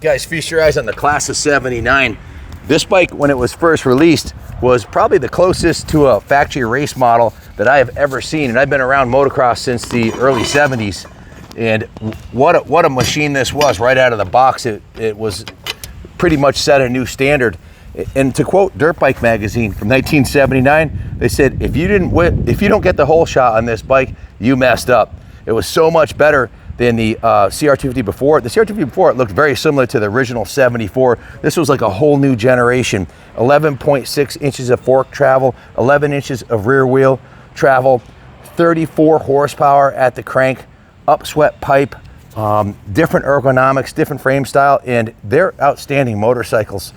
Guys, feast your eyes on the class of 79. This bike, when it was first released, was probably the closest to a factory race model that I have ever seen. And I've been around motocross since the early 70s. And what a machine this was right out of the box. It was pretty much set a new standard. And to quote Dirt Bike Magazine from 1979, they said, if you don't get the whole shot on this bike, you messed up. It was so much better than the CR250 before. The CR250 before, it looked very similar to the original 74. This was like a whole new generation. 11.6 inches of fork travel, 11 inches of rear wheel travel, 34 horsepower at the crank, upswept pipe, different ergonomics, different frame style, and they're outstanding motorcycles.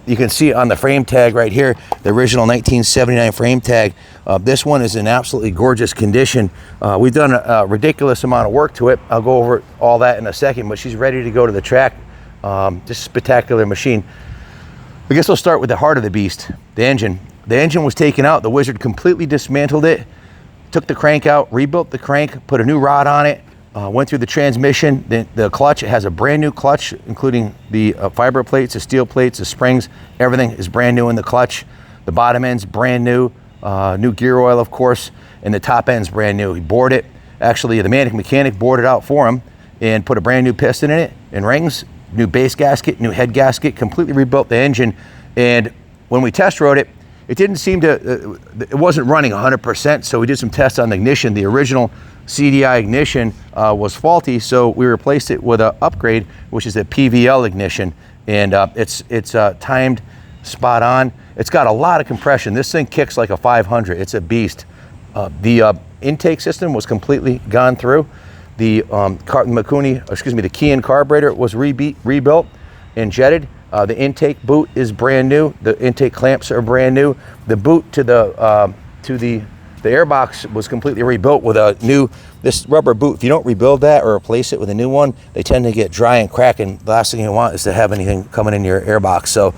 You can see on the frame tag right here, the original 1979 frame tag. This one is in absolutely gorgeous condition. We've done a ridiculous amount of work to it. I'll go over all that in a second, but she's ready to go to the track. Just a spectacular machine. I guess we'll start with the heart of the beast, the engine. The engine was taken out. The Wizard completely dismantled it, took the crank out, rebuilt the crank, put a new rod on it, went through the transmission. The clutch, it has a brand new clutch, including the fiber plates, the steel plates, the springs. Everything is brand new in the clutch. The bottom end's brand new, new gear oil, of course, and the top end's brand new. He bored it. Actually, the mechanic bored it out for him and put a brand new piston in it and rings, new base gasket, new head gasket, completely rebuilt the engine. And when we test rode it, it didn't seem to, it wasn't running 100%, so we did some tests on the ignition. The original CDI ignition was faulty, so we replaced it with an upgrade, which is a PVL ignition, and it's timed spot on. It's got a lot of compression. This thing kicks like a 500. It's a beast. The intake system was completely gone through. The the Key carburetor was rebuilt and jetted. The intake boot is brand new. The intake clamps are brand new. The boot to the airbox was completely rebuilt with this rubber boot. If you don't rebuild that or replace it with a new one, they tend to get dry and crack, and the last thing you want is to have anything coming in your airbox. So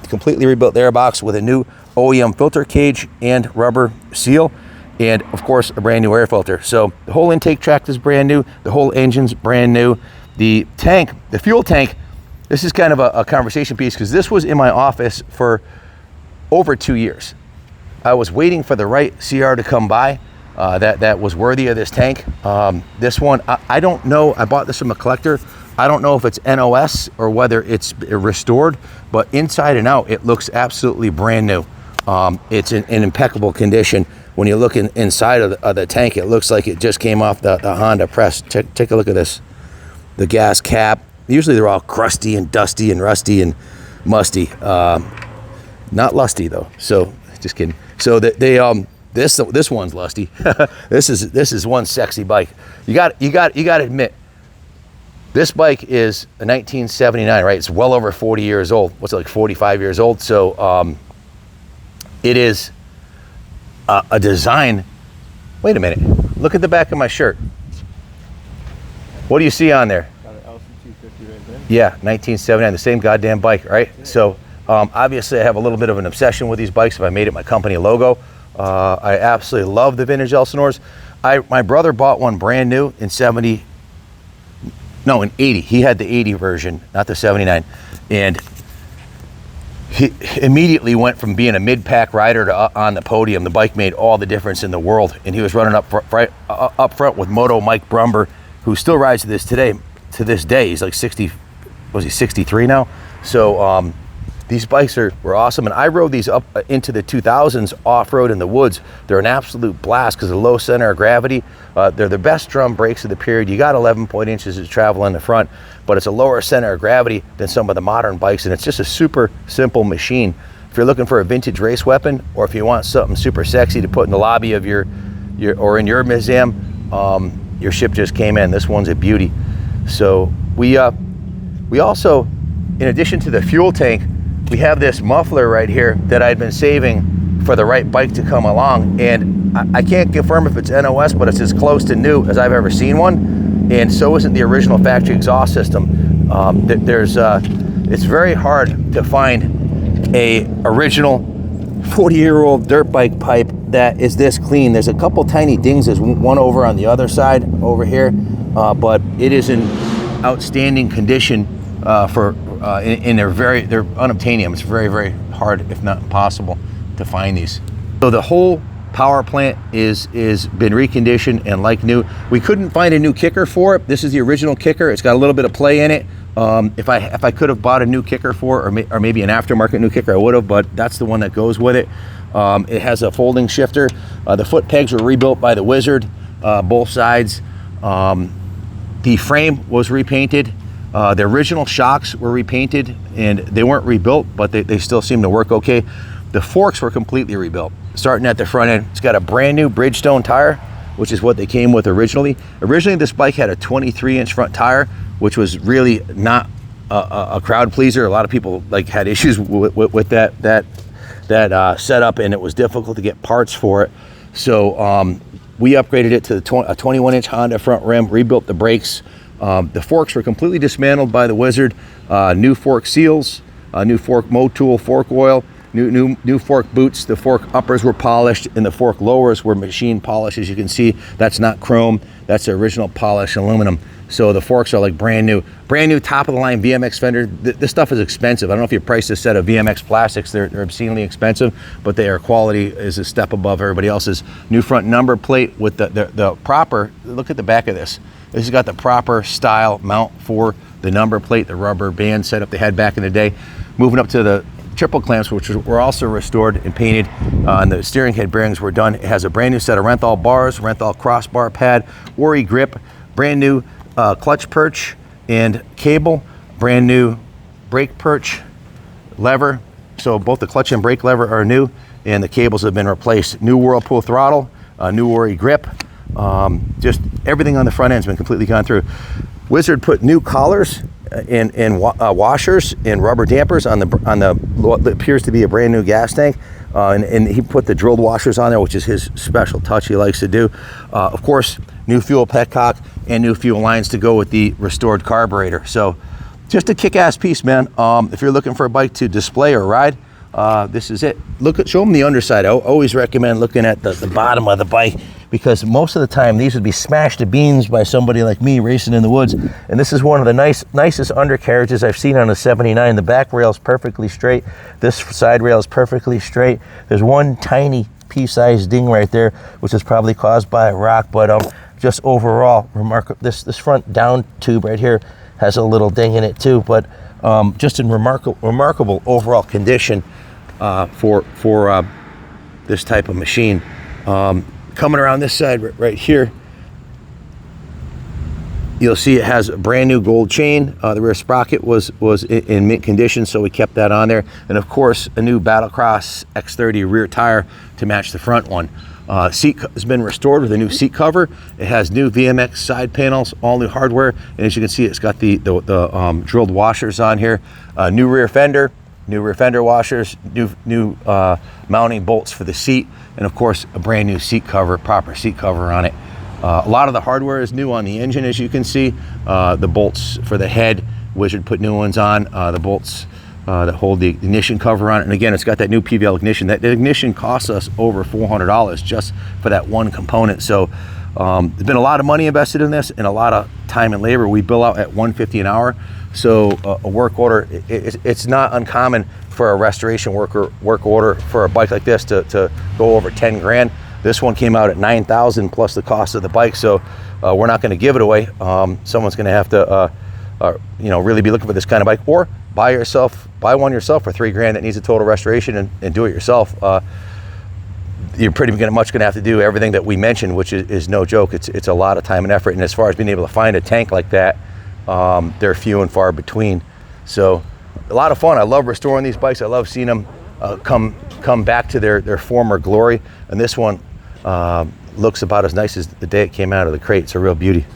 completely rebuilt the airbox with a new OEM filter cage and rubber seal, and of course a brand new air filter. So the whole intake tract is brand new. The whole engine's brand new. The tank, the fuel tank, this is kind of a conversation piece because this was in my office for over 2 years. I was waiting for the right CR to come by that was worthy of this tank. This one, I don't know. I bought this from a collector. I don't know if it's NOS or whether it's restored, but inside and out, it looks absolutely brand new. It's in impeccable condition. When you look inside of the tank, it looks like it just came off the Honda press. Take a look at this. The gas cap. Usually they're all crusty and dusty and rusty and musty. Not lusty though. So just kidding. So this one's lusty. this is one sexy bike. You got to admit, this bike is a 1979, right? It's well over 40 years old. What's it, like 45 years old? So it is a design. Wait a minute. Look at the back of my shirt. What do you see on there? Yeah, 1979, the same goddamn bike, right? Yeah. So obviously I have a little bit of an obsession with these bikes. If I made it my company logo, I absolutely love the vintage Elsinores. My brother bought one brand new in 80. He had the 80 version, not the 79. And he immediately went from being a mid-pack rider to on the podium. The bike made all the difference in the world. And he was running up front with Moto Mike Brumber, who still rides to this day. He's like 60, was he 63 now? So these bikes were awesome, and I rode these up into the 2000s off-road in the woods. They're an absolute blast because of the low center of gravity. They're the best drum brakes of the period. You got 11 inches of travel in the front, but it's a lower center of gravity than some of the modern bikes, and it's just a super simple machine. If you're looking for a vintage race weapon, or if you want something super sexy to put in the lobby of your or in your museum, your ship just came in. This one's a beauty. So we also, in addition to the fuel tank, we have this muffler right here that I'd been saving for the right bike to come along, and I can't confirm if it's NOS, but it's as close to new as I've ever seen one, and so isn't the original factory exhaust system. It's very hard to find a original 40-year-old dirt bike pipe that is this clean. There's a couple tiny dings. There's one over on the other side over here, but it is in outstanding condition. and they're unobtainium. It's very, very hard, if not impossible, to find these. So the whole power plant is been reconditioned and like new. We couldn't find a new kicker for it. This is the original kicker. It's got a little bit of play in it. If I could have bought a new kicker for it, or maybe an aftermarket new kicker, I would have, but that's the one that goes with it. It has a folding shifter. The foot pegs were rebuilt by the Wizard, both sides. The frame was repainted. The original shocks were repainted, and they weren't rebuilt, but they still seem to work okay. The forks were completely rebuilt. Starting at the front end, it's got a brand new Bridgestone tire, which is what they came with originally. Originally, this bike had a 23-inch front tire, which was really not a crowd pleaser. A lot of people had issues with that setup, and it was difficult to get parts for it. So we upgraded it to a 21-inch Honda front rim, rebuilt the brakes. The forks were completely dismantled by the Wizard. New fork seals, new fork Motul fork oil, new fork boots. The fork uppers were polished, and the fork lowers were machine polished. As you can see, that's not chrome. That's the original polished aluminum. So the forks are like brand new top of the line VMX fender. This stuff is expensive. I don't know if you price a set of VMX plastics. They're obscenely expensive, but their quality is a step above everybody else's. New front number plate with the proper, look at the back of this. This has got the proper style mount for the number plate, the rubber band setup they had back in the day. Moving up to the triple clamps, which were also restored and painted, and the steering head bearings were done. It has a brand new set of Renthal bars, Renthal crossbar pad, Worry grip, brand new clutch perch and cable, brand new brake perch lever. So both the clutch and brake lever are new, and the cables have been replaced. New Whirlpool throttle, new Worry grip. Just everything on the front end's been completely gone through. Wizard put new collars and washers and rubber dampers on the what appears to be a brand new gas tank, and he put the drilled washers on there, which is his special touch he likes to do. Of course, new fuel petcock and new fuel lines to go with the restored carburetor. So just a kick-ass piece, man. If you're looking for a bike to display or ride, this is it. Show them the underside. I always recommend looking at the bottom of the bike, because most of the time these would be smashed to beans by somebody like me racing in the woods. And this is one of the nicest undercarriages I've seen on a 79. The back rail is perfectly straight. This side rail is perfectly straight. There's one tiny pea-sized ding right there, which is probably caused by a rock, but just overall remarkable. This front down tube right here has a little ding in it too, but just in remarkable overall condition for this type of machine. Coming around this side right here, you'll see it has a brand new gold chain. The rear sprocket was in mint condition, so we kept that on there. And of course, a new Battlecross X30 rear tire to match the front one. Seat has been restored with a new seat cover. It has new VMX side panels, all new hardware. And as you can see, it's got the drilled washers on here. New rear fender washers, new mounting bolts for the seat, and of course a brand new seat cover, proper seat cover on it. A lot of the hardware is new on the engine, as you can see. The bolts for the head, Wizard put new ones on. The bolts that hold the ignition cover on it, and again, it's got that new PVL ignition. That ignition costs us over $400 just for that one component. So there's been a lot of money invested in this and a lot of time and labor. We bill out at $150 an hour. So a work order, it's not uncommon for a restoration work order for a bike like this to go over 10 grand. This one came out at 9,000 plus the cost of the bike. So we're not going to give it away. Someone's going to have to really be looking for this kind of bike, or buy one yourself for 3 grand that needs a total restoration and do it yourself. You're pretty much going to have to do everything that we mentioned, which is no joke. It's a lot of time and effort. And as far as being able to find a tank like that, they're few and far between. So a lot of fun. I love restoring these bikes. I love seeing them come back to their former glory. And this one looks about as nice as the day it came out of the crate. It's a real beauty.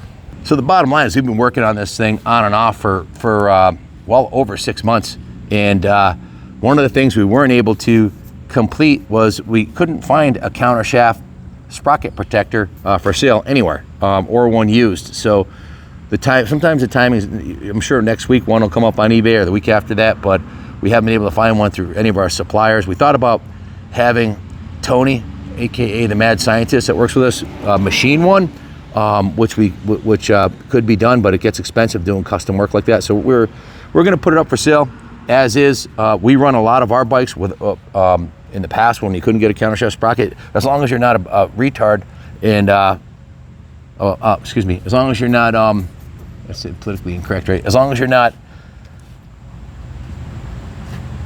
So the bottom line is we've been working on this thing on and off for well over 6 months. And one of the things we weren't able to complete was we couldn't find a countershaft sprocket protector for sale anywhere, or one used. So sometimes the timing is, I'm sure next week one will come up on eBay or the week after that, but we haven't been able to find one through any of our suppliers. We thought about having Tony, AKA the mad scientist that works with us, machine one, which could be done, but it gets expensive doing custom work like that. So we're going to put it up for sale as is. We run a lot of our bikes with in the past when you couldn't get a countershaft sprocket, as long as you're not a retard and excuse me, as long as you're not that's politically incorrect, right? As long as you're not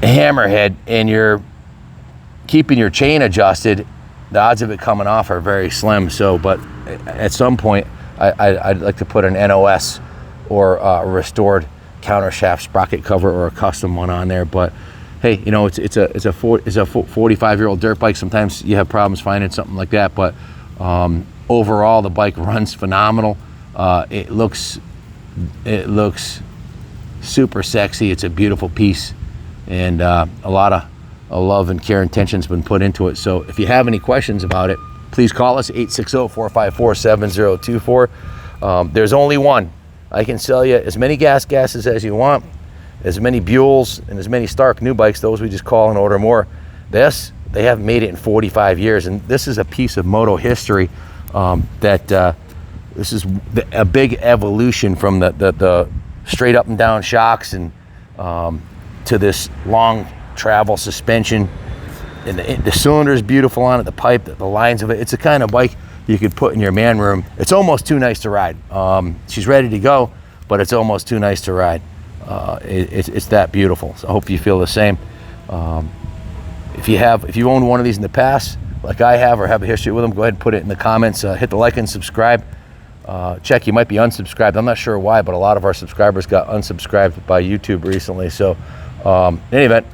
a hammerhead and you're keeping your chain adjusted, the odds of it coming off are very slim. So, but at some point, I'd like to put an NOS or a restored countershaft sprocket cover or a custom one on there. But hey, you know, it's a 45-year-old dirt bike. Sometimes you have problems finding something like that, but overall the bike runs phenomenal. It looks super sexy. It's a beautiful piece, and a lot of love and care and attention's been put into it. So if you have any questions about it, please call us 860-454-7024. There's only one. I can sell you as many gases as you want, as many Buells and as many Stark new bikes. Those we just call and order more. They haven't made it in 45 years, and this is a piece of moto history this is a big evolution from the straight up and down shocks and to this long travel suspension. And the cylinder is beautiful on it, the pipe, the lines of it. It's the kind of bike you could put in your man room. It's almost too nice to ride. She's ready to go, but it's almost too nice to ride. It's that beautiful. So I hope you feel the same. If you owned one of these in the past, like I have, or have a history with them, go ahead and put it in the comments. Hit the like and subscribe. Check, you might be unsubscribed. I'm not sure why, but a lot of our subscribers got unsubscribed by YouTube recently. So in any event,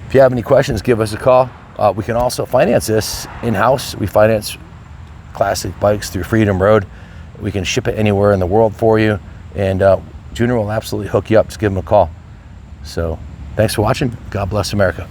if you have any questions, give us a call. We can also finance this in-house. We finance classic bikes through Freedom Road. We can ship it anywhere in the world for you. And Junior will absolutely hook you up. Just give them a call. So thanks for watching. God bless America.